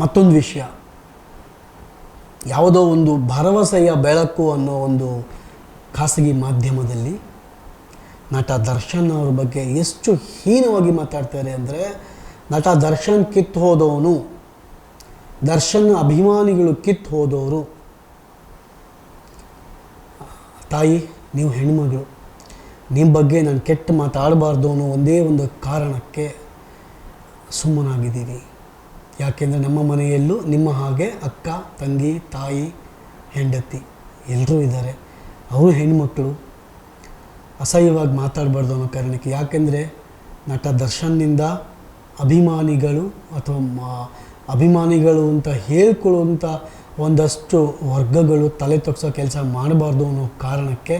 ಮತ್ತೊಂದು ವಿಷಯ, ಯಾವುದೋ ಒಂದು ಭರವಸೆಯ ಬೆಳಕು ಅನ್ನೋ ಒಂದು ಖಾಸಗಿ ಮಾಧ್ಯಮದಲ್ಲಿ ನಟ ದರ್ಶನ್ ಅವ್ರ ಬಗ್ಗೆ ಎಷ್ಟು ಹೀನವಾಗಿ ಮಾತಾಡ್ತಾರೆ ಅಂದರೆ, ನಟ ದರ್ಶನ್ ಕಿತ್ತು ಹೋದವನು, ದರ್ಶನ್ ಅಭಿಮಾನಿಗಳು ಕಿತ್ತು ಹೋದವರು. ತಾಯಿ, ನೀವು ಹೆಣ್ಮಗಳು, ನಿಮ್ಮ ಬಗ್ಗೆ ನಾನು ಕೆಟ್ಟ ಮಾತಾಡಬಾರ್ದು ಅನ್ನೋ ಒಂದೇ ಒಂದು ಕಾರಣಕ್ಕೆ ಸುಮ್ಮನಾಗಿದ್ದೀವಿ. ಯಾಕೆಂದರೆ ನಮ್ಮ ಮನೆಯಲ್ಲೂ ನಿಮ್ಮ ಹಾಗೆ ಅಕ್ಕ, ತಂಗಿ, ತಾಯಿ, ಹೆಂಡತಿ ಎಲ್ಲರೂ ಇದ್ದಾರೆ. ಅವರು ಹೆಣ್ಮಕ್ಳು, ಅಸಹ್ಯವಾಗಿ ಮಾತಾಡಬಾರ್ದು ಅನ್ನೋ ಕಾರಣಕ್ಕೆ. ಯಾಕೆಂದರೆ ನಟ ದರ್ಶನ್ನಿಂದ ಅಭಿಮಾನಿಗಳು ಅಥವಾ ಅಭಿಮಾನಿಗಳು ಅಂತ ಹೇಳ್ಕೊಳ್ಳುವಂಥ ಒಂದಷ್ಟು ವರ್ಗಗಳು ತಲೆ ತಗ್ಸೋ ಕೆಲಸ ಮಾಡಬಾರ್ದು ಅನ್ನೋ ಕಾರಣಕ್ಕೆ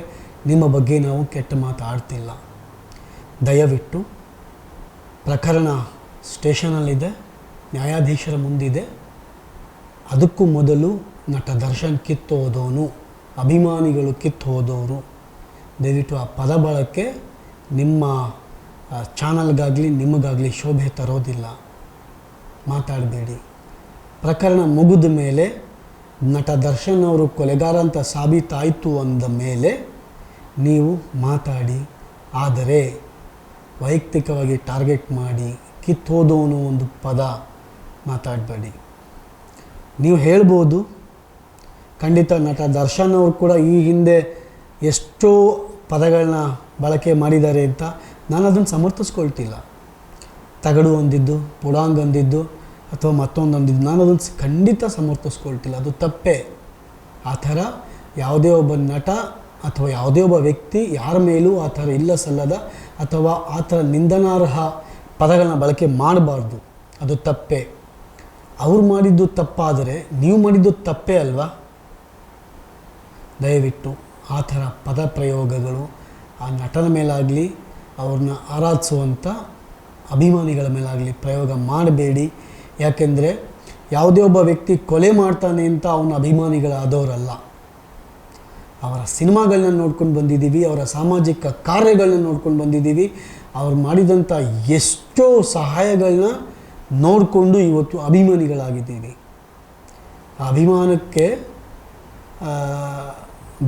ನಿಮ್ಮ ಬಗ್ಗೆ ನಾವು ಕೆಟ್ಟ ಮಾತಾಡ್ತಿಲ್ಲ. ದಯವಿಟ್ಟು ಪ್ರಕರಣ ಸ್ಟೇಷನಲ್ಲಿದೆ, ನ್ಯಾಯಾಧೀಶರ ಮುಂದಿದೆ. ಅದಕ್ಕೂ ಮೊದಲು ನಟ ದರ್ಶನ್ ಕಿತ್ತು ಹೋದವನು, ಅಭಿಮಾನಿಗಳು ಕಿತ್ತು ಹೋದವರು. ದಯವಿಟ್ಟು ಆ ಪದ ಬಳಕೆ ನಿಮ್ಮ ಚಾನಲ್ಗಾಗಲಿ ನಿಮಗಾಗಲಿ ಶೋಭೆ ತರೋದಿಲ್ಲ. ಮಾತಾಡಬೇಡಿ. ಪ್ರಕರಣ ಮುಗಿದ ಮೇಲೆ ನಟ ದರ್ಶನ್ ಅವರು ಕೊಲೆಗಾರ ಅಂತ ಸಾಬೀತಾಯಿತು ಅಂದ ಮೇಲೆ ನೀವು ಮಾತಾಡಿ. ಆದರೆ ವೈಯಕ್ತಿಕವಾಗಿ ಟಾರ್ಗೆಟ್ ಮಾಡಿ ಕಿತ್ತೋದವನು ಒಂದು ಪದ ಮಾತಾಡಬೇಡಿ. ನೀವು ಹೇಳ್ಬೋದು, ಖಂಡಿತ ನಟ ದರ್ಶನ್ ಅವರು ಕೂಡ ಈ ಹಿಂದೆ ಎಷ್ಟೋ ಪದಗಳನ್ನ ಬಳಕೆ ಮಾಡಿದ್ದಾರೆ ಅಂತ ನಾನು ಅದನ್ನು ಸಮರ್ಥಿಸ್ಕೊಳ್ತಿಲ್ಲ. ತಗಡು ಅಂದಿದ್ದು, ಪುಡಾಂಗ್ ಅಂದಿದ್ದು ಅಥವಾ ಮತ್ತೊಂದು ಅಂದಿದ್ದು ನಾನು ಅದನ್ನು ಖಂಡಿತ ಸಮರ್ಥಿಸ್ಕೊಳ್ತಿಲ್ಲ. ಅದು ತಪ್ಪೇ. ಆ ಥರ ಯಾವುದೇ ಒಬ್ಬ ನಟ ಅಥವಾ ಯಾವುದೇ ಒಬ್ಬ ವ್ಯಕ್ತಿ ಯಾರ ಮೇಲೂ ಆ ಥರ ಇಲ್ಲ ಸಲ್ಲದ ಅಥವಾ ಆ ಥರ ನಿಂದನಾರ್ಹ ಪದಗಳನ್ನ ಬಳಕೆ ಮಾಡಬಾರ್ದು. ಅದು ತಪ್ಪೇ. ಅವ್ರು ಮಾಡಿದ್ದು ತಪ್ಪಾದರೆ ನೀವು ಮಾಡಿದ್ದು ತಪ್ಪೇ ಅಲ್ವಾ? ದಯವಿಟ್ಟು ಆ ಥರ ಪದ ಪ್ರಯೋಗಗಳು ಆ ನಟನ ಮೇಲಾಗಲಿ ಅವ್ರನ್ನ ಆರಾಧಿಸುವಂಥ ಅಭಿಮಾನಿಗಳ ಮೇಲಾಗಲಿ ಪ್ರಯೋಗ ಮಾಡಬೇಡಿ. ಯಾಕೆಂದರೆ ಯಾವುದೇ ಒಬ್ಬ ವ್ಯಕ್ತಿ ಕೊಲೆ ಮಾಡ್ತಾನೆ ಅಂತ ಅವನ ಅಭಿಮಾನಿಗಳಾದವರಲ್ಲ. ಅವರ ಸಿನಿಮಾಗಳನ್ನ ನೋಡ್ಕೊಂಡು ಬಂದಿದ್ದೀವಿ, ಅವರ ಸಾಮಾಜಿಕ ಕಾರ್ಯಗಳನ್ನ ನೋಡ್ಕೊಂಡು ಬಂದಿದ್ದೀವಿ, ಅವ್ರು ಮಾಡಿದಂಥ ಎಷ್ಟೋ ಸಹಾಯಗಳನ್ನ ನೋಡಿಕೊಂಡು ಇವತ್ತು ಅಭಿಮಾನಿಗಳಾಗಿದ್ದೀವಿ. ಆ ಅಭಿಮಾನಕ್ಕೆ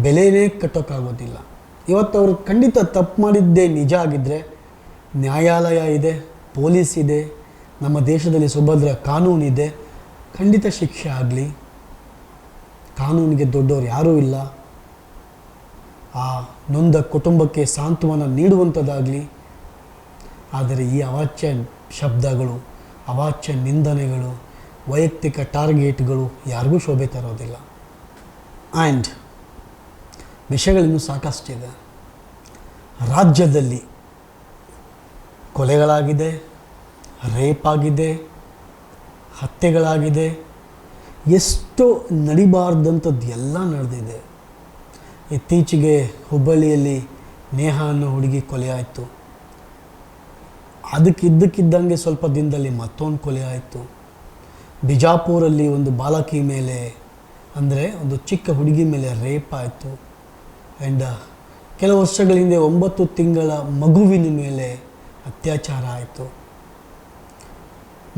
ಬೆಲೆನೇ ಕಟ್ಟೋಕ್ಕಾಗೋದಿಲ್ಲ. ಇವತ್ತು ಅವರು ಖಂಡಿತ ತಪ್ಪು ಮಾಡಿದ್ದೇ ನಿಜ ಆಗಿದ್ದರೆ ನ್ಯಾಯಾಲಯ ಇದೆ, ಪೊಲೀಸ್ ಇದೆ, ನಮ್ಮ ದೇಶದಲ್ಲಿ ಸುಭದ್ರ ಕಾನೂನಿದೆ, ಖಂಡಿತ ಶಿಕ್ಷೆ ಆಗಲಿ. ಕಾನೂನಿಗೆ ದೊಡ್ಡವರು ಯಾರೂ ಇಲ್ಲ. ಆ ನೊಂದ ಕುಟುಂಬಕ್ಕೆ ಸಾಂತ್ವನ ನೀಡುವಂಥದ್ದಾಗಲಿ. ಆದರೆ ಈ ಅವಾಚ್ಯ ಶಬ್ದಗಳು, ಅವಾಚ್ಯ ನಿಂದನೆಗಳು, ವೈಯಕ್ತಿಕ ಟಾರ್ಗೆಟ್ಗಳು ಯಾರಿಗೂ ಶೋಭೆ ತರೋದಿಲ್ಲ. ಆ್ಯಂಡ್ ವಿಷಯಗಳಿನ್ನೂ ಸಾಕಷ್ಟಿದೆ. ರಾಜ್ಯದಲ್ಲಿ ಕೊಲೆಗಳಾಗಿದೆ, ರೇಪ್ ಆಗಿದೆ, ಹತ್ಯೆಗಳಾಗಿದೆ, ಎಷ್ಟೋ ನಡಿಬಾರ್ದಂಥದ್ದು ಎಲ್ಲ ನಡೆದಿದೆ. ಇತ್ತೀಚೆಗೆ ಹುಬ್ಬಳ್ಳಿಯಲ್ಲಿ ನೇಹ ಅನ್ನೋ ಹುಡುಗಿ ಕೊಲೆ ಆಯಿತು. ಅದಕ್ಕಿದ್ದಕ್ಕಿದ್ದಂಗೆ ಸ್ವಲ್ಪ ದಿನದಲ್ಲಿ ಮತ್ತೊಂದು ಕೊಲೆ ಆಯಿತು. ಬಿಜಾಪುರಲ್ಲಿ ಒಂದು ಬಾಲಕಿ ಮೇಲೆ, ಅಂದರೆ ಒಂದು ಚಿಕ್ಕ ಹುಡುಗಿ ಮೇಲೆ ರೇಪ್ ಆಯಿತು. ಆ್ಯಂಡ್ ಕೆಲವು ವರ್ಷಗಳ ಹಿಂದೆ 9 ತಿಂಗಳ ಮಗುವಿನ ಮೇಲೆ ಅತ್ಯಾಚಾರ ಆಯಿತು.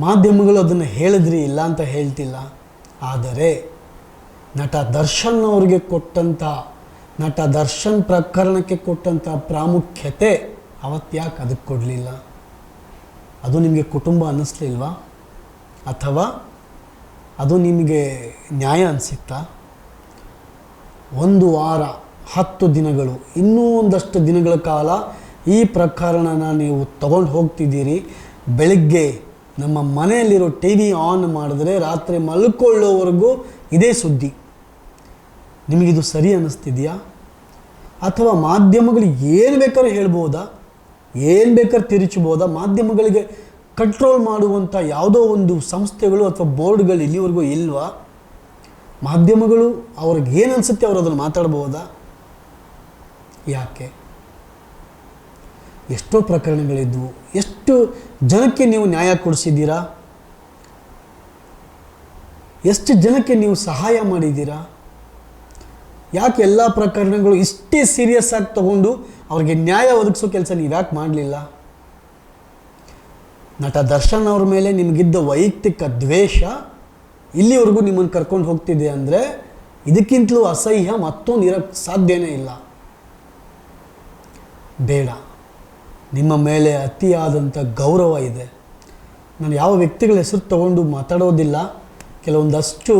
ಮಾಧ್ಯಮಗಳು ಅದನ್ನು ಹೇಳಿದ್ರಿ, ಇಲ್ಲ ಅಂತ ಹೇಳ್ತಿಲ್ಲ. ಆದರೆ ನಟ ದರ್ಶನ್ ಅವ್ರಿಗೆ ಕೊಟ್ಟಂಥ, ನಟ ದರ್ಶನ್ ಪ್ರಕರಣಕ್ಕೆ ಕೊಟ್ಟಂಥ ಪ್ರಾಮುಖ್ಯತೆ ಅವತ್ತು ಯಾಕೆ ಅದಕ್ಕೆ ಕೊಡಲಿಲ್ಲ? ಅದು ನಿಮಗೆ ಕುಟುಂಬ ಅನ್ನಿಸ್ಲಿಲ್ವಾ? ಅಥವಾ ಅದು ನಿಮಗೆ ನ್ಯಾಯ ಅನಿಸುತ್ತಾ? 1 ವಾರ 10 ದಿನಗಳು ಇನ್ನೂ ಒಂದಷ್ಟು ದಿನಗಳ ಕಾಲ ಈ ಪ್ರಕರಣನ ನೀವು ತಗೊಂಡು ಹೋಗ್ತಿದ್ದೀರಿ. ಬೆಳಗ್ಗೆ ನಮ್ಮ ಮನೆಯಲ್ಲಿರೋ TV ಆನ್ ಮಾಡಿದ್ರೆ ರಾತ್ರಿ ಮಲ್ಕೊಳ್ಳೋವರೆಗೂ ಇದೇ ಸುದ್ದಿ. ನಿಮಗಿದು ಸರಿ ಅನ್ನಿಸ್ತಿದೆಯಾ? ಅಥವಾ ಮಾಧ್ಯಮಗಳು ಏನು ಬೇಕಾದ್ರೂ ಹೇಳ್ಬೋದಾ? ಏನು ಬೇಕಾದ್ರೂ ತಿರುಚಬೋದಾ? ಮಾಧ್ಯಮಗಳಿಗೆ ಕಂಟ್ರೋಲ್ ಮಾಡುವಂಥ ಯಾವುದೋ ಒಂದು ಸಂಸ್ಥೆಗಳು ಅಥವಾ ಬೋರ್ಡ್ಗಳು ಇಲ್ಲಿವರೆಗೂ ಇಲ್ವಾ? ಮಾಧ್ಯಮಗಳು ಅವ್ರಿಗೆ ಏನು ಅನಿಸುತ್ತೆ ಅವರು ಅದನ್ನು ಮಾತಾಡ್ಬೋದಾ? ಯಾಕೆ? ಎಷ್ಟೋ ಪ್ರಕರಣಗಳಿದ್ವು. ಎಷ್ಟು ಜನಕ್ಕೆ ನೀವು ನ್ಯಾಯ ಕೊಡಿಸಿದ್ದೀರಾ? ಎಷ್ಟು ಜನಕ್ಕೆ ನೀವು ಸಹಾಯ ಮಾಡಿದ್ದೀರಾ? ಯಾಕೆ ಎಲ್ಲ ಪ್ರಕರಣಗಳು ಇಷ್ಟೇ ಸೀರಿಯಸ್ ಆಗಿ ತಗೊಂಡು ಅವ್ರಿಗೆ ನ್ಯಾಯ ಒದಗಿಸೋ ಕೆಲಸ ನೀವು ಯಾಕೆ ಮಾಡಲಿಲ್ಲ? ನಟ ದರ್ಶನ್ ಅವ್ರ ಮೇಲೆ ನಿಮಗಿದ್ದ ವೈಯಕ್ತಿಕ ದ್ವೇಷ ಇಲ್ಲಿವರೆಗೂ ನಿಮ್ಮನ್ನು ಕರ್ಕೊಂಡು ಹೋಗ್ತಿದೆ ಅಂದರೆ ಇದಕ್ಕಿಂತಲೂ ಅಸಹ್ಯ ಮತ್ತೊಂದು ಇರೋಕ್ಕೆ ಸಾಧ್ಯನೇ ಇಲ್ಲ. ಬೇಡ. ನಿಮ್ಮ ಮೇಲೆ ಅತಿಯಾದಂಥ ಗೌರವ ಇದೆ. ನಾನು ಯಾವ ವ್ಯಕ್ತಿಗಳ ಹೆಸರು ತಗೊಂಡು ಮಾತಾಡೋದಿಲ್ಲ. ಕೆಲವೊಂದಷ್ಟು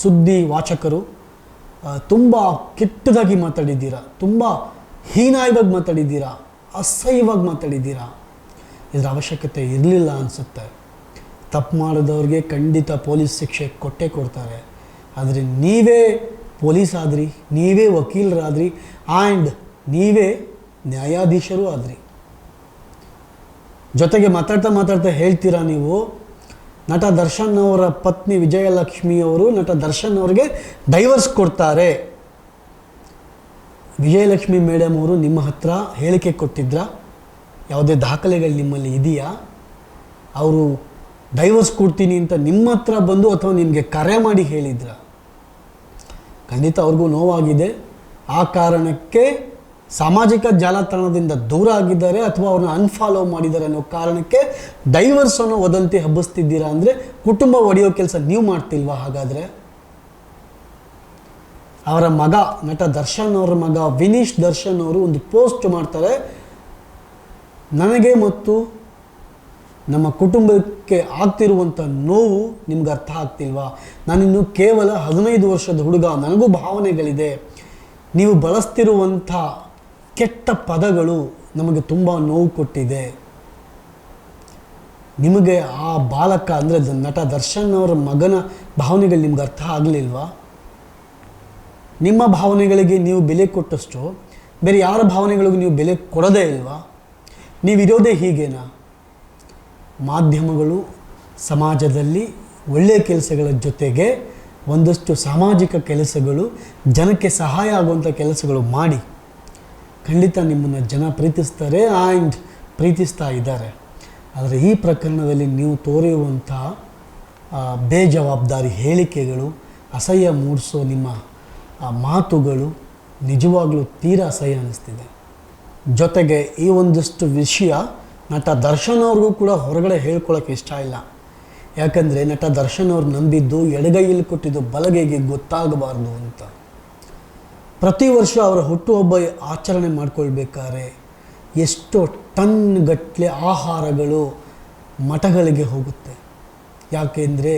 ಸುದ್ದಿ ವಾಚಕರು ತುಂಬ ಕೆಟ್ಟದಾಗಿ ಮಾತಾಡಿದ್ದೀರಾ, ತುಂಬ ಹೀನಾಯವಾಗಿ ಮಾತಾಡಿದ್ದೀರಾ, ಅಸಹ್ಯವಾಗಿ ಮಾತಾಡಿದ್ದೀರಾ. ಇದರ ಅವಶ್ಯಕತೆ ಇರಲಿಲ್ಲ ಅನಿಸುತ್ತೆ. ತಪ್ಪು ಮಾಡಿದವ್ರಿಗೆ ಖಂಡಿತ ಪೊಲೀಸ್ ಶಿಕ್ಷೆ ಕೊಟ್ಟೇ ಕೊಡ್ತಾರೆ. ಆದರೆ ನೀವೇ ಪೊಲೀಸ್ ಆದ್ರಿ, ನೀವೇ ವಕೀಲರಾದ್ರಿ, ಆ್ಯಂಡ್ ನೀವೇ ನ್ಯಾಯಾಧೀಶರೂ ಆದ್ರಿ. ಜೊತೆಗೆ ಮಾತಾಡ್ತಾ ಹೇಳ್ತೀರಾ ನೀವು, ನಟ ದರ್ಶನ್ ಅವರ ಪತ್ನಿ ವಿಜಯಲಕ್ಷ್ಮಿ ಅವರು ನಟ ದರ್ಶನ್ ಅವರಿಗೆ ಡೈವರ್ಸ್ ಕೊಡ್ತಾರೆ. ವಿಜಯಲಕ್ಷ್ಮಿ ಮೇಡಮ್ ಅವರು ನಿಮ್ಮ ಹತ್ರ ಹೇಳಿಕೆ ಕೊಟ್ಟಿದ್ರಾ? ಯಾವುದೇ ದಾಖಲೆಗಳು ನಿಮ್ಮಲ್ಲಿ ಇದೆಯಾ? ಅವರು ಡೈವರ್ಸ್ ಕೊಡ್ತೀನಿ ಅಂತ ನಿಮ್ಮ ಹತ್ರ ಬಂದು ಅಥವಾ ನಿಮಗೆ ಕರೆ ಮಾಡಿ ಹೇಳಿದ್ರ? ಖಂಡಿತ ಅವ್ರಿಗೂ ನೋವಾಗಿದೆ. ಆ ಕಾರಣಕ್ಕೆ ಸಾಮಾಜಿಕ ಜಾಲತಾಣದಿಂದ ದೂರ ಆಗಿದ್ದಾರೆ ಅಥವಾ ಅವ್ರನ್ನ ಅನ್ಫಾಲೋ ಮಾಡಿದ್ದಾರೆ ಅನ್ನೋ ಕಾರಣಕ್ಕೆ ಡೈವರ್ಸ್ ಅನ್ನೋ ವದಂತಿ ಹಬ್ಬಿಸ್ತಿದ್ದೀರಾ. ಅಂದರೆ ಕುಟುಂಬ ಒಡೆಯೋ ಕೆಲಸ ನೀವು ಮಾಡ್ತಿಲ್ವಾ? ಹಾಗಾದರೆ ಅವರ ಮಗ ನಟ ದರ್ಶನ್ ಅವರ ಮಗ ವಿನೀಶ್ ದರ್ಶನ್ ಅವರು ಒಂದು ಪೋಸ್ಟ್ ಮಾಡ್ತಾರೆ, ನನಗೆ ಮತ್ತು ನಮ್ಮ ಕುಟುಂಬಕ್ಕೆ ಆಗ್ತಿರುವಂಥ ನೋವು ನಿಮ್ಗೆ ಅರ್ಥ ಆಗ್ತಿಲ್ವಾ? ನಾನಿನ್ನು ಕೇವಲ 15 ವರ್ಷದ ಹುಡುಗ, ನನಗೂ ಭಾವನೆಗಳಿದೆ. ನೀವು ಬಳಸ್ತಿರುವಂಥ ಕೆಟ್ಟ ಪದಗಳು ನಮಗೆ ತುಂಬ ನೋವು ಕೊಟ್ಟಿದೆ. ನಿಮಗೆ ಆ ಬಾಲಕ ಅಂದರೆ ನಟ ದರ್ಶನ್ ಅವರ ಮಗನ ಭಾವನೆಗಳು ನಿಮ್ಗೆ ಅರ್ಥ ಆಗಲಿಲ್ವಾ? ನಿಮ್ಮ ಭಾವನೆಗಳಿಗೆ ನೀವು ಬೆಲೆ ಕೊಟ್ಟಷ್ಟು ಬೇರೆ ಯಾರ ಭಾವನೆಗಳಿಗೂ ನೀವು ಬೆಲೆ ಕೊಡೋದೇ ಇಲ್ವಾ? ನೀವಿರೋದೇ ಹೀಗೇನಾ? ಮಾಧ್ಯಮಗಳು ಸಮಾಜದಲ್ಲಿ ಒಳ್ಳೆಯ ಕೆಲಸಗಳ ಜೊತೆಗೆ ಒಂದಷ್ಟು ಸಾಮಾಜಿಕ ಕೆಲಸಗಳು, ಜನಕ್ಕೆ ಸಹಾಯ ಆಗುವಂಥ ಕೆಲಸಗಳು ಮಾಡಿ. ಖಂಡಿತ ನಿಮ್ಮನ್ನು ಜನ ಪ್ರೀತಿಸ್ತಾರೆ ಆ್ಯಂಡ್ ಪ್ರೀತಿಸ್ತಾ ಇದ್ದಾರೆ. ಆದರೆ ಈ ಪ್ರಕರಣದಲ್ಲಿ ನೀವು ತೋರಿರುವಂಥ ಬೇಜವಾಬ್ದಾರಿ ಹೇಳಿಕೆಗಳು, ಅಸಹ್ಯ ಮೂಡಿಸೋ ನಿಮ್ಮ ಮಾತುಗಳು ನಿಜವಾಗ್ಲೂ ತೀರಾ ಅಸಹ್ಯ ಅನ್ನಿಸ್ತಿದೆ. ಜೊತೆಗೆ ಈ ಒಂದಷ್ಟು ವಿಷಯ ನಟ ದರ್ಶನ್ ಅವ್ರಿಗೂ ಕೂಡ ಹೊರಗಡೆ ಹೇಳ್ಕೊಳ್ಳೋಕೆ ಇಷ್ಟ ಇಲ್ಲ. ಯಾಕಂದರೆ ನಟ ದರ್ಶನ್ ಅವ್ರು ನಂಬಿದ್ದು ಎಡಗೈಯಲ್ಲಿ ಕೊಟ್ಟಿದ್ದು ಬಲಗೈಗೆ ಗೊತ್ತಾಗಬಾರ್ದು ಅಂತ. ಪ್ರತಿ ವರ್ಷ ಅವರ ಹುಟ್ಟುಹಬ್ಬ ಆಚರಣೆ ಮಾಡ್ಕೊಳ್ಬೇಕಾದ್ರೆ ಎಷ್ಟೋ ಟನ್ ಗಟ್ಟಲೆ ಆಹಾರಗಳು ಮಠಗಳಿಗೆ ಹೋಗುತ್ತೆ. ಯಾಕೆಂದರೆ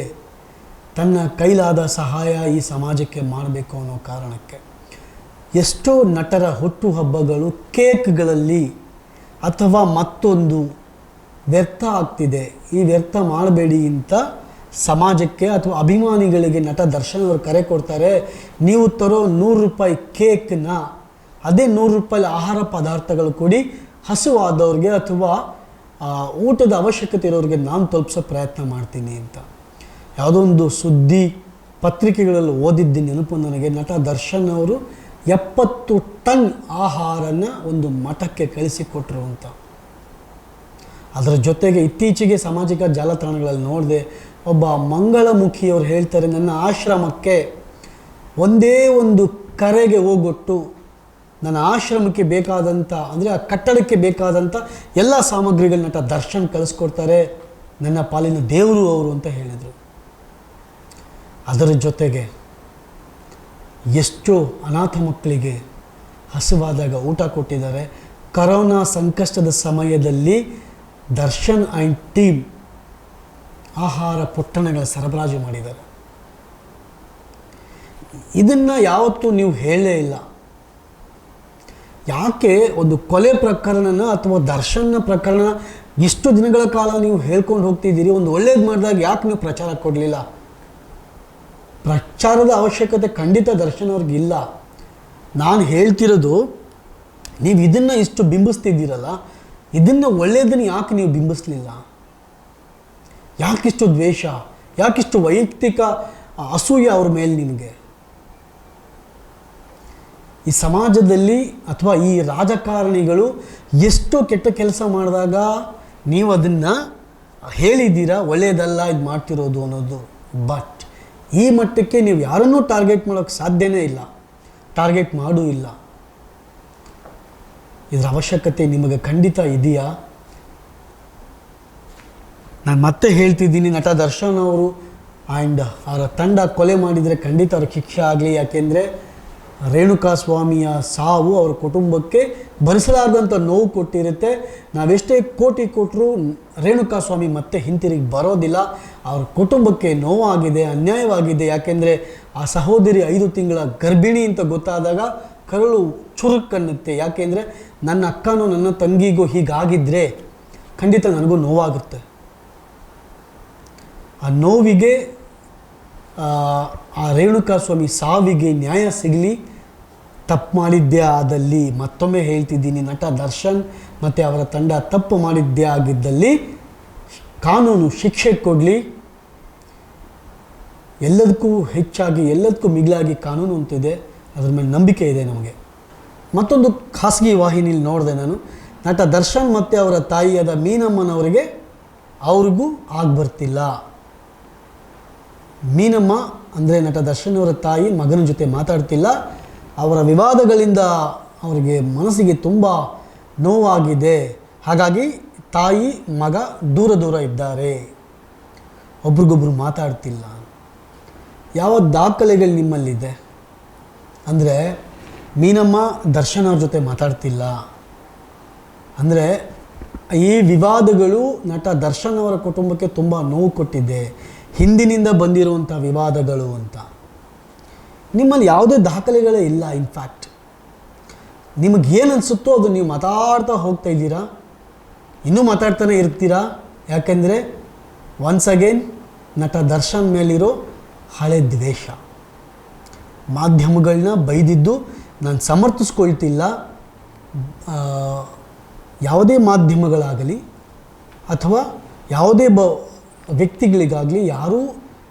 ತನ್ನ ಕೈಲಾದ ಸಹಾಯ ಈ ಸಮಾಜಕ್ಕೆ ಮಾಡಬೇಕು ಅನ್ನೋ ಕಾರಣಕ್ಕೆ. ಎಷ್ಟೋ ನಟರ ಹುಟ್ಟುಹಬ್ಬಗಳು ಕೇಕ್ಗಳಲ್ಲಿ ಅಥವಾ ಮತ್ತೊಂದು ವ್ಯರ್ಥ ಆಗ್ತಿದೆ. ಈ ವ್ಯರ್ಥ ಮಾಡಬೇಡಿ ಅಂತ ಸಮಾಜಕ್ಕೆ ಅಥವಾ ಅಭಿಮಾನಿಗಳಿಗೆ ನಟ ದರ್ಶನ್ ಅವರು ಕರೆ ಕೊಡ್ತಾರೆ. ನೀವು ತರೋ 100 ರೂಪಾಯಿ ಕೇಕ್ನ ಅದೇ 100 ರೂಪಾಯಿ ಆಹಾರ ಪದಾರ್ಥಗಳು ಕೊಡಿ, ಹಸುವಾದವ್ರಿಗೆ ಅಥವಾ ಊಟದ ಅವಶ್ಯಕತೆ ಇರೋರಿಗೆ ನಾನು ತಲುಪಿಸೋ ಪ್ರಯತ್ನ ಮಾಡ್ತೀನಿ ಅಂತ. ಯಾವುದೋ ಒಂದು ಸುದ್ದಿ ಪತ್ರಿಕೆಗಳಲ್ಲಿ ಓದಿದ್ದ ನೆನಪು ನನಗೆ. ನಟ ದರ್ಶನ್ ಅವರು 70 ಟನ್ ಆಹಾರನ ಒಂದು ಮಠಕ್ಕೆ ಕಳಿಸಿಕೊಟ್ರು ಅಂತ. ಅದರ ಜೊತೆಗೆ ಇತ್ತೀಚೆಗೆ ಸಾಮಾಜಿಕ ಜಾಲತಾಣಗಳಲ್ಲಿ ನೋಡಿದೆ, ಒಬ್ಬ ಮಂಗಳಮುಖಿಯವರು ಹೇಳ್ತಾರೆ, ನನ್ನ ಆಶ್ರಮಕ್ಕೆ ಒಂದೇ ಒಂದು ಕರೆಗೆ ಹೋಗೊಟ್ಟು ನನ್ನ ಆಶ್ರಮಕ್ಕೆ ಬೇಕಾದಂಥ ಅಂದರೆ ಆ ಕಟ್ಟಡಕ್ಕೆ ಬೇಕಾದಂಥ ಎಲ್ಲ ಸಾಮಗ್ರಿಗಳನ್ನ ನಟ ದರ್ಶನ್ ಕಳಿಸ್ಕೊಡ್ತಾರೆ, ನನ್ನ ಪಾಲಿನ ದೇವರು ಅವರು ಅಂತ ಹೇಳಿದರು. ಅದರ ಜೊತೆಗೆ ಎಷ್ಟೋ ಅನಾಥ ಮಕ್ಕಳಿಗೆ ಹಸಿವಾದಾಗ ಊಟ ಕೊಟ್ಟಿದ್ದಾರೆ. ಕರೋನಾ ಸಂಕಷ್ಟದ ಸಮಯದಲ್ಲಿ ದರ್ಶನ್ ಆ್ಯಂಡ್ ಟೀಮ್ ಆಹಾರ ಪೊಟ್ಟಣಗಳ ಸರಬರಾಜು ಮಾಡಿದ್ದಾರೆ. ಇದನ್ನು ಯಾವತ್ತೂ ನೀವು ಹೇಳೇ ಇಲ್ಲ. ಯಾಕೆ ಒಂದು ಕೊಲೆ ಪ್ರಕರಣನ ಅಥವಾ ದರ್ಶನ್ನ ಪ್ರಕರಣ ಇಷ್ಟು ದಿನಗಳ ಕಾಲ ನೀವು ಹೇಳ್ಕೊಂಡು ಹೋಗ್ತಿದ್ದೀರಿ? ಒಂದು ಒಳ್ಳೇದು ಮಾಡಿದಾಗ ಯಾಕೆ ನೀವು ಪ್ರಚಾರ ಕೊಡಲಿಲ್ಲ? ಪ್ರಚಾರದ ಅವಶ್ಯಕತೆ ಖಂಡಿತ ದರ್ಶನ್ ಅವ್ರಿಗಿಲ್ಲ. ನಾನು ಹೇಳ್ತಿರೋದು, ನೀವು ಇದನ್ನು ಇಷ್ಟು ಬಿಂಬಿಸ್ತಿದ್ದೀರಲ್ಲ, ಇದನ್ನು ಒಳ್ಳೆಯದನ್ನು ಯಾಕೆ ನೀವು ಬಿಂಬಿಸಲಿಲ್ಲ? ಯಾಕಿಷ್ಟು ದ್ವೇಷ, ಯಾಕಿಷ್ಟು ವೈಯಕ್ತಿಕ ಅಸೂಯೆ ಅವ್ರ ಮೇಲೆ ನಿನಗೆ? ಈ ಸಮಾಜದಲ್ಲಿ ಅಥವಾ ಈ ರಾಜಕಾರಣಿಗಳು ಎಷ್ಟು ಕೆಟ್ಟ ಕೆಲಸ ಮಾಡಿದಾಗ ನೀವು ಅದನ್ನು ಹೇಳಿದ್ದೀರಾ, ಒಳ್ಳೆಯದಲ್ಲ ಇದು ಮಾಡ್ತಿರೋದು ಅನ್ನೋದು. ಬಟ್ ಈ ಮಟ್ಟಕ್ಕೆ ನೀವು ಯಾರನ್ನೂ ಟಾರ್ಗೆಟ್ ಮಾಡೋಕ್ಕೆ ಸಾಧ್ಯನೇ ಇಲ್ಲ, ಟಾರ್ಗೆಟ್ ಮಾಡೂ ಇಲ್ಲ. ಇದರ ಅವಶ್ಯಕತೆ ನಿಮಗೆ ಖಂಡಿತ ಇದೆಯಾ? ನಾನು ಮತ್ತೆ ಹೇಳ್ತಿದ್ದೀನಿ, ನಟ ದರ್ಶನ್ ಅವರು ಆ್ಯಂಡ್ ಅವರ ತಂಡ ಕೊಲೆ ಮಾಡಿದರೆ ಖಂಡಿತ ಅವ್ರಿಗೆ ಶಿಕ್ಷೆ ಆಗಲಿ. ಯಾಕೆಂದರೆ ರೇಣುಕಾ ಸ್ವಾಮಿಯ ಸಾವು ಅವ್ರ ಕುಟುಂಬಕ್ಕೆ ಭರಿಸಲಾರದಂಥ ನೋವು ಕೊಟ್ಟಿರುತ್ತೆ. ನಾವೆಷ್ಟೇ ಕೋಟಿ ಕೊಟ್ಟರೂ ರೇಣುಕಾ ಸ್ವಾಮಿ ಮತ್ತೆ ಹಿಂತಿರುಗಿ ಬರೋದಿಲ್ಲ. ಅವ್ರ ಕುಟುಂಬಕ್ಕೆ ನೋವಾಗಿದೆ, ಅನ್ಯಾಯವಾಗಿದೆ. ಯಾಕೆಂದರೆ ಆ ಸಹೋದರಿ 5 ತಿಂಗಳ ಗರ್ಭಿಣಿ ಅಂತ ಗೊತ್ತಾದಾಗ ಕರಳು ಚುರುಕನ್ನುತ್ತೆ. ಯಾಕೆಂದರೆ ನನ್ನ ಅಕ್ಕನೂ ನನ್ನ ತಂಗಿಗೂ ಹೀಗಾಗಿದ್ದರೆ ಖಂಡಿತ ನನಗೂ ನೋವಾಗುತ್ತೆ. ಆ ನೋವಿಗೆ, ಆ ರೇಣುಕಾ ಸ್ವಾಮಿ ಸಾವಿಗೆ ನ್ಯಾಯ ಸಿಗಲಿ. ತಪ್ಪು ಮಾಡಿದ್ದೇ ಆದಲ್ಲಿ, ಮತ್ತೊಮ್ಮೆ ಹೇಳ್ತಿದ್ದೀನಿ, ನಟ ದರ್ಶನ್ ಮತ್ತು ಅವರ ತಂಡ ತಪ್ಪು ಮಾಡಿದ್ದೇ ಆಗಿದ್ದಲ್ಲಿ ಕಾನೂನು ಶಿಕ್ಷೆ ಕೊಡಲಿ. ಎಲ್ಲದಕ್ಕೂ ಹೆಚ್ಚಾಗಿ, ಎಲ್ಲದಕ್ಕೂ ಮಿಗಿಲಾಗಿ ಕಾನೂನು ಅಂತಿದೆ, ಅದ್ರ ಮೇಲೆ ನಂಬಿಕೆ ಇದೆ ನಮಗೆ. ಮತ್ತೊಂದು ಖಾಸಗಿ ವಾಹಿನಿಯಲ್ಲಿ ನೋಡಿದೆ ನಾನು, ನಟ ದರ್ಶನ್ ಮತ್ತು ಅವರ ತಾಯಿಯಾದ ಮೀನಮ್ಮನವರಿಗೆ ಅವ್ರಿಗೂ ಆಗ್ಬರ್ತಿಲ್ಲ. ಮೀನಮ್ಮ ಅಂದರೆ ನಟ ದರ್ಶನ್ ಅವರ ತಾಯಿ ಮಗನ ಜೊತೆ ಮಾತಾಡ್ತಿಲ್ಲ. ಅವರ ವಿವಾದಗಳಿಂದ ಅವರಿಗೆ ಮನಸ್ಸಿಗೆ ತುಂಬ ನೋವಾಗಿದೆ. ಹಾಗಾಗಿ ತಾಯಿ ಮಗ ದೂರ ಇದ್ದಾರೆ, ಒಬ್ರಿಗೊಬ್ರು ಮಾತಾಡ್ತಿಲ್ಲ. ಯಾವ ದಾಖಲೆಗಳು ನಿಮ್ಮಲ್ಲಿದೆ ಅಂದರೆ ಮೀನಮ್ಮ ದರ್ಶನ್ ಅವ್ರ ಜೊತೆ ಮಾತಾಡ್ತಿಲ್ಲ ಅಂದರೆ ಈ ವಿವಾದಗಳು ನಟ ದರ್ಶನ್ ಅವರ ಕುಟುಂಬಕ್ಕೆ ತುಂಬ ನೋವು ಕೊಟ್ಟಿದೆ, ಹಿಂದಿನಿಂದ ಬಂದಿರುವಂಥ ವಿವಾದಗಳು ಅಂತ. ನಿಮ್ಮಲ್ಲಿ ಯಾವುದೇ ದಾಖಲೆಗಳೇ ಇಲ್ಲ. ಇನ್ಫ್ಯಾಕ್ಟ್ ನಿಮಗೇನು ಅನಿಸುತ್ತೋ ಅದು ನೀವು ಮಾತಾಡ್ತಾ ಹೋಗ್ತಾ ಇದ್ದೀರಾ, ಇನ್ನೂ ಮಾತಾಡ್ತಾನೆ ಇರ್ತೀರಾ. ಯಾಕೆಂದರೆ ಒನ್ಸ್ ಅಗೇನ್ ನಟ ದರ್ಶನ್ ಮೇಲಿರೋ ಹಳೆ ದ್ವೇಷ. ಮಾಧ್ಯಮಗಳನ್ನ ಬೈದಿದ್ದು ನಾನು ಸಮರ್ಥಿಸ್ಕೊಳ್ತಿಲ್ಲ. ಯಾವುದೇ ಮಾಧ್ಯಮಗಳಾಗಲಿ ಅಥವಾ ಯಾವುದೇ ವ್ಯಕ್ತಿಗಳಿಗಾಗಲಿ ಯಾರೂ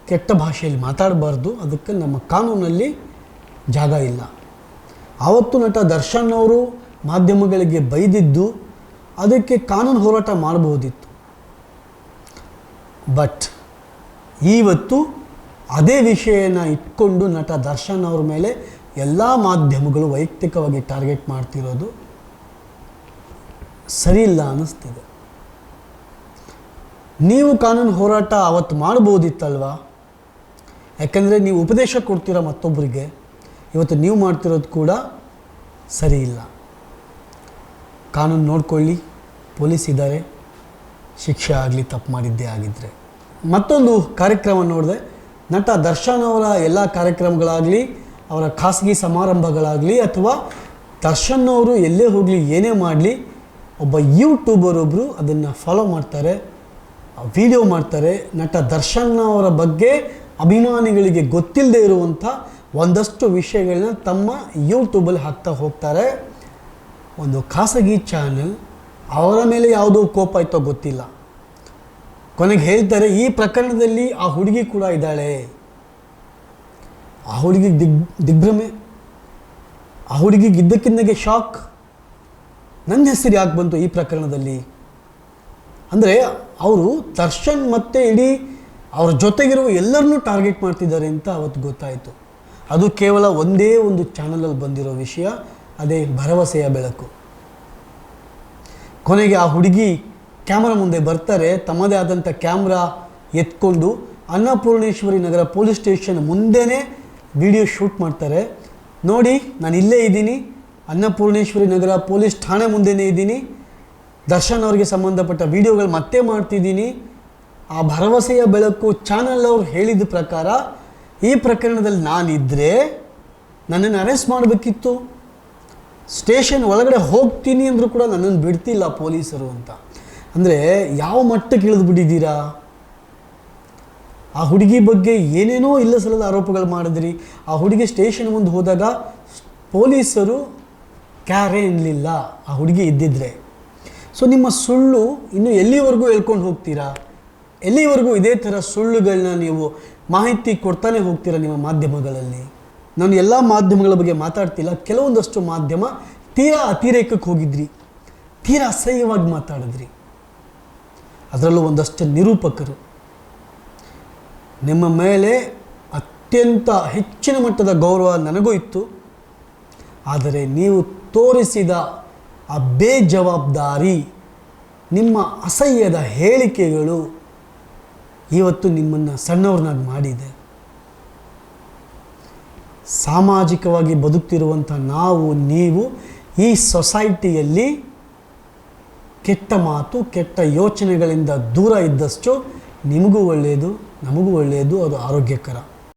ಕೆಟ್ಟ ಭಾಷೆಯಲ್ಲಿ ಮಾತಾಡಬಾರ್ದು. ಅದಕ್ಕೆ ನಮ್ಮ ಕಾನೂನಲ್ಲಿ ಜಾಗ ಇಲ್ಲ. ಆವತ್ತು ನಟ ದರ್ಶನ್ ಅವರು ಮಾಧ್ಯಮಗಳಿಗೆ ಬೈದಿದ್ದು ಅದಕ್ಕೆ ಕಾನೂನು ಹೋರಾಟ ಮಾಡಬಹುದಿತ್ತು. ಬಟ್ ಇವತ್ತು ಅದೇ ವಿಷಯನ ಇಟ್ಕೊಂಡು ನಟ ದರ್ಶನ್ ಅವ್ರ ಮೇಲೆ ಎಲ್ಲ ಮಾಧ್ಯಮಗಳು ವೈಯಕ್ತಿಕವಾಗಿ ಟಾರ್ಗೆಟ್ ಮಾಡ್ತಿರೋದು ಸರಿ ಇಲ್ಲ ಅನ್ನಿಸ್ತಿದೆ. ನೀವು ಕಾನೂನು ಹೋರಾಟ ಅವತ್ತು ಮಾಡ್ಬೋದಿತ್ತಲ್ವಾ? ಯಾಕಂದರೆ ನೀವು ಉಪದೇಶ ಕೊಡ್ತೀರ ಮತ್ತೊಬ್ಬರಿಗೆ. ಇವತ್ತು ನೀವು ಮಾಡ್ತಿರೋದು ಕೂಡ ಸರಿ ಇಲ್ಲ. ಕಾನೂನು ನೋಡ್ಕೊಳ್ಳಿ, ಪೊಲೀಸ್ ಇದ್ದಾರೆ, ಶಿಕ್ಷೆ ಆಗಲಿ ತಪ್ಪು ಮಾಡಿದ್ದೇ ಆಗಿದ್ದರೆ. ಮತ್ತೊಂದು ಕಾರ್ಯಕ್ರಮ ನೋಡಿದೆ, ನಟ ದರ್ಶನ್ ಅವರ ಎಲ್ಲ ಕಾರ್ಯಕ್ರಮಗಳಾಗಲಿ, ಅವರ ಖಾಸಗಿ ಸಮಾರಂಭಗಳಾಗಲಿ ಅಥವಾ ದರ್ಶನ್ ಅವರು ಎಲ್ಲೇ ಹೋಗಲಿ ಏನೇ ಮಾಡಲಿ, ಒಬ್ಬ ಯೂಟ್ಯೂಬರ್ ಒಬ್ಬರು ಅದನ್ನು ಫಾಲೋ ಮಾಡ್ತಾರೆ, ವಿಡಿಯೋ ಮಾಡ್ತಾರೆ. ನಟ ದರ್ಶನ್ ಅವರ ಬಗ್ಗೆ ಅಭಿಮಾನಿಗಳಿಗೆ ಗೊತ್ತಿಲ್ಲದೆ ಇರುವಂಥ ಒಂದಷ್ಟು ವಿಷಯಗಳನ್ನ ತಮ್ಮ ಯೂಟ್ಯೂಬಲ್ಲಿ ಹಾಕ್ತಾ ಹೋಗ್ತಾರೆ. ಒಂದು ಖಾಸಗಿ ಚಾನಲ್, ಅವರ ಮೇಲೆ ಯಾವುದೋ ಕೋಪ ಆಯ್ತೋ ಗೊತ್ತಿಲ್ಲ, ಕೊನೆಗೆ ಹೇಳ್ತಾರೆ ಈ ಪ್ರಕರಣದಲ್ಲಿ ಆ ಹುಡುಗಿ ಕೂಡ ಇದ್ದಾಳೆ. ಆ ಹುಡುಗಿಗೆ ದಿಗ್ಭ್ರಮೆ, ಆ ಹುಡುಗಿಗೆ ಇದ್ದಕ್ಕಿದ್ದಾಗೆ ಶಾಕ್. ನನ್ನ ಹೆಸರು ಯಾಕೆ ಬಂತು ಈ ಪ್ರಕರಣದಲ್ಲಿ? ಅಂದರೆ ಅವರು ದರ್ಶನ್ ಮತ್ತು ಇಡೀ ಅವ್ರ ಜೊತೆಗಿರುವ ಎಲ್ಲರನ್ನೂ ಟಾರ್ಗೆಟ್ ಮಾಡ್ತಿದ್ದಾರೆ ಅಂತ ಅವತ್ತು ಗೊತ್ತಾಯಿತು. ಅದು ಕೇವಲ ಒಂದೇ ಒಂದು ಚಾನಲಲ್ಲಿ ಬಂದಿರೋ ವಿಷಯ, ಅದೇ ಭರವಸೆಯ ಬೆಳಕು. ಕೊನೆಗೆ ಆ ಹುಡುಗಿ ಕ್ಯಾಮ್ರಾ ಮುಂದೆ ಬರ್ತಾರೆ, ತಮ್ಮದೇ ಆದಂಥ ಕ್ಯಾಮ್ರಾ ಎತ್ಕೊಂಡು ಅನ್ನಪೂರ್ಣೇಶ್ವರಿ ನಗರ ಪೊಲೀಸ್ ಸ್ಟೇಷನ್ ಮುಂದೆನೇ ವಿಡಿಯೋ ಶೂಟ್ ಮಾಡ್ತಾರೆ. ನೋಡಿ, ನಾನು ಇಲ್ಲೇ ಇದ್ದೀನಿ, ಅನ್ನಪೂರ್ಣೇಶ್ವರಿ ನಗರ ಪೊಲೀಸ್ ಠಾಣೆ ಮುಂದೆನೇ ಇದ್ದೀನಿ, ದರ್ಶನ್ ಅವ್ರಿಗೆ ಸಂಬಂಧಪಟ್ಟ ವಿಡಿಯೋಗಳು ಮತ್ತೆ ಮಾಡ್ತಿದ್ದೀನಿ. ಆ ಭರವಸೆಯ ಬೆಳಕು ಚಾನಲ್ ಅವ್ರು ಹೇಳಿದ ಪ್ರಕಾರ ಈ ಪ್ರಕರಣದಲ್ಲಿ ನಾನಿದ್ದರೆ ನನ್ನನ್ನು ಅರೆಸ್ಟ್ ಮಾಡಬೇಕಿತ್ತು, ಸ್ಟೇಷನ್ ಒಳಗಡೆ ಹೋಗ್ತೀನಿ ಅಂದರೂ ಕೂಡ ನನ್ನನ್ನು ಬಿಡ್ತಿಲ್ಲ ಪೊಲೀಸರು ಅಂತ. ಅಂದರೆ ಯಾವ ಮಟ್ಟಕ್ಕೆ ಇಳಿದುಬಿಟ್ಟಿದ್ದೀರಾ? ಆ ಹುಡುಗಿ ಬಗ್ಗೆ ಏನೇನೋ ಇಲ್ಲ ಸಲ್ಲದ ಆರೋಪಗಳು ಮಾಡಿದ್ರಿ. ಆ ಹುಡುಗಿ ಸ್ಟೇಷನ್ ಮುಂದೆ ಹೋದಾಗ ಪೊಲೀಸರು ಕ್ಯಾರೇ ಎನ್ನಲಿಲ್ಲ ಆ ಹುಡುಗಿ ಇದ್ದಿದ್ರೆ. ಸೊ ನಿಮ್ಮ ಸುಳ್ಳು ಇನ್ನು ಎಲ್ಲಿವರೆಗೂ ಹೇಳ್ಕೊಂಡು ಹೋಗ್ತೀರಾ? ಎಲ್ಲಿವರೆಗೂ ಇದೇ ಥರ ಸುಳ್ಳುಗಳನ್ನ ನೀವು ಮಾಹಿತಿ ಕೊಡ್ತಾನೆ ಹೋಗ್ತೀರಾ ನಿಮ್ಮ ಮಾಧ್ಯಮಗಳಲ್ಲಿ? ನಾನು ಎಲ್ಲ ಮಾಧ್ಯಮಗಳ ಬಗ್ಗೆ ಮಾತಾಡ್ತಿಲ್ಲ, ಕೆಲವೊಂದಷ್ಟು ಮಾಧ್ಯಮ ತೀರಾ ಅತಿರೇಕಕ್ಕೆ ಹೋಗಿದ್ರಿ, ತೀರಾ ಅಸಹ್ಯವಾಗಿ ಮಾತಾಡಿದ್ರಿ. ಅದರಲ್ಲೂ ಒಂದಷ್ಟು ನಿರೂಪಕರು ನಿಮ್ಮ ಮೇಲೆ ಅತ್ಯಂತ ಹೆಚ್ಚಿನ ಮಟ್ಟದ ಗೌರವ ನನಗೂ ಇತ್ತು. ಆದರೆ ನೀವು ತೋರಿಸಿದ ಆ ಬೇಜವಾಬ್ದಾರಿ, ನಿಮ್ಮ ಅಸಹ್ಯದ ಹೇಳಿಕೆಗಳು ಇವತ್ತು ನಿಮ್ಮನ್ನು ಸಣ್ಣವ್ರನ್ನಾಗಿ ಮಾಡಿದೆ. ಸಾಮಾಜಿಕವಾಗಿ ಬದುಕ್ತಿರುವಂಥ ನಾವು ನೀವು ಈ ಸೊಸೈಟಿಯಲ್ಲಿ ಕೆಟ್ಟ ಮಾತು ಕೆಟ್ಟ ಯೋಚನೆಗಳಿಂದ ದೂರ ಇದ್ದಷ್ಟು ನಿಮಗೂ ಒಳ್ಳೆಯದು, ನಮಗೂ ಒಳ್ಳೆಯದು, ಅದು ಆರೋಗ್ಯಕರ.